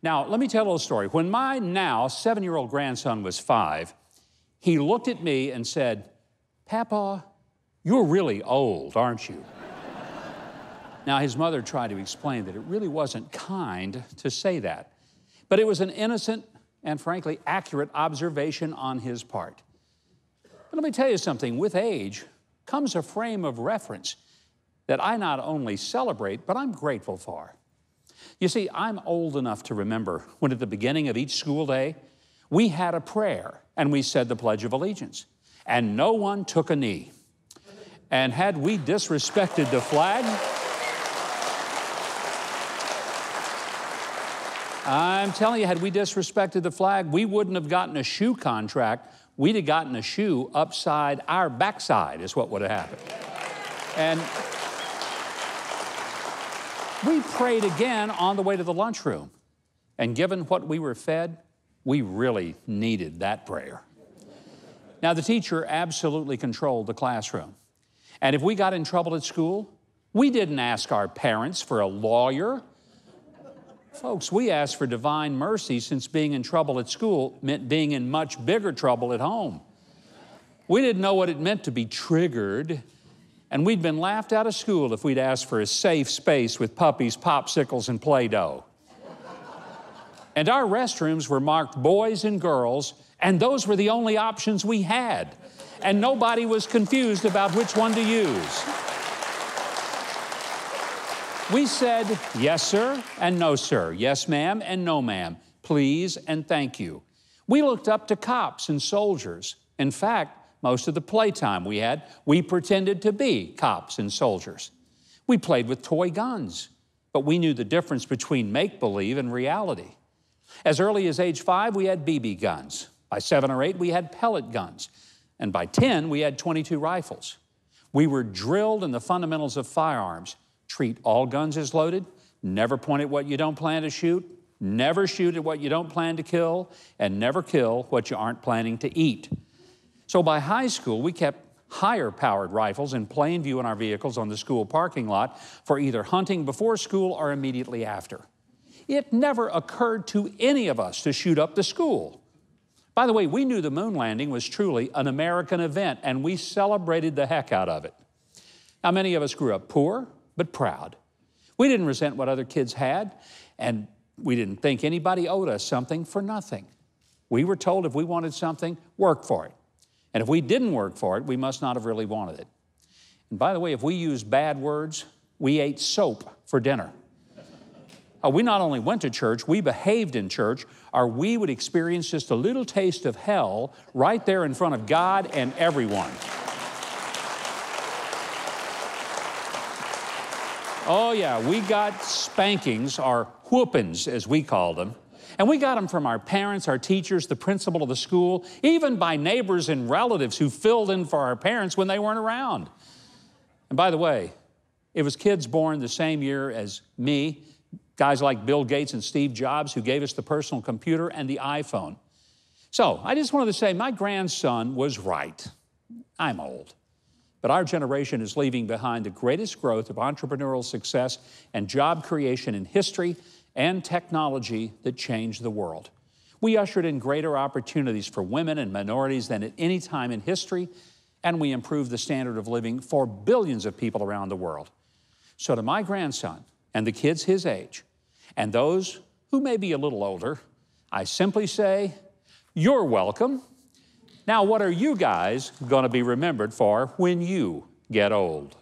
Now, let me tell a little story. When my now 7-year-old grandson was 5, he looked at me and said, "Papa, you're really old, aren't you?" Now, his mother tried to explain that it really wasn't kind to say that, but it was an innocent and frankly accurate observation on his part. But let me tell you something, with age comes a frame of reference that I not only celebrate, but I'm grateful for. You see, I'm old enough to remember when at the beginning of each school day, we had a prayer and we said the Pledge of Allegiance, and no one took a knee. And had we disrespected the flag, I'm telling you, had we disrespected the flag, we wouldn't have gotten a shoe contract. We'd have gotten a shoe upside our backside is what would have happened. And we prayed again on the way to the lunchroom. And given what we were fed, we really needed that prayer. Now, the teacher absolutely controlled the classroom. And if we got in trouble at school, we didn't ask our parents for a lawyer. Folks, we asked for divine mercy since being in trouble at school meant being in much bigger trouble at home. We didn't know what it meant to be triggered, and we'd been laughed out of school if we'd asked for a safe space with puppies, popsicles, and Play-Doh. And our restrooms were marked boys and girls, and those were the only options we had. And nobody was confused about which one to use. We said, yes, sir, and no, sir. Yes, ma'am, and no, ma'am. Please and thank you. We looked up to cops and soldiers. In fact, most of the playtime we had, we pretended to be cops and soldiers. We played with toy guns, but we knew the difference between make-believe and reality. As early as age 5, we had BB guns. By 7 or 8, we had pellet guns. And by 10, we had .22 rifles. We were drilled in the fundamentals of firearms. Treat all guns as loaded, never point at what you don't plan to shoot, never shoot at what you don't plan to kill, and never kill what you aren't planning to eat. So by high school, we kept higher-powered rifles in plain view in our vehicles on the school parking lot for either hunting before school or immediately after. It never occurred to any of us to shoot up the school. By the way, we knew the moon landing was truly an American event, and we celebrated the heck out of it. Now, many of us grew up poor, but proud. We didn't resent what other kids had, and we didn't think anybody owed us something for nothing. We were told if we wanted something, work for it. And if we didn't work for it, we must not have really wanted it. And by the way, if we used bad words, we ate soap for dinner. We not only went to church, we behaved in church, or we would experience just a little taste of hell right there in front of God and everyone. Oh yeah, we got spankings, or whoopings as we called them. And we got them from our parents, our teachers, the principal of the school, even by neighbors and relatives who filled in for our parents when they weren't around. And by the way, it was kids born the same year as me, guys like Bill Gates and Steve Jobs, who gave us the personal computer and the iPhone. So I just wanted to say my grandson was right. I'm old. But our generation is leaving behind the greatest growth of entrepreneurial success and job creation in history and technology that changed the world. We ushered in greater opportunities for women and minorities than at any time in history, and we improved the standard of living for billions of people around the world. So to my grandson and the kids his age, and those who may be a little older, I simply say, you're welcome. Now, what are you guys going to be remembered for when you get old?